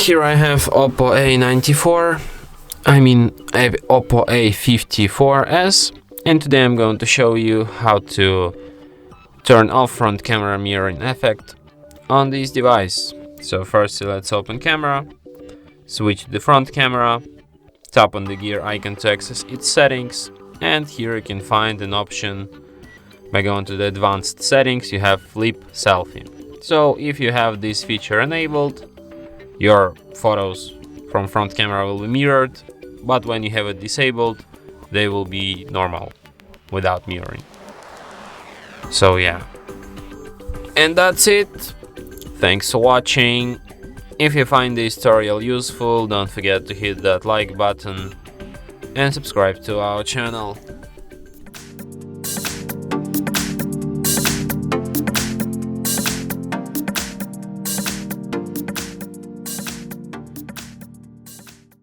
Here I have OPPO OPPO A54s, and today I'm going to show you how to turn off front camera mirroring effect on this device. So first let's open camera, switch to the front camera, tap on the gear icon to access its settings, and here you can find an option. By going to the advanced settings, you have Flip Selfie. So if you have this feature enabled, your photos from front camera will be mirrored, but when you have it disabled, they will be normal without mirroring. So yeah, and that's it. Thanks for watching. If you find this tutorial useful, don't forget to hit that like button and subscribe to our channel.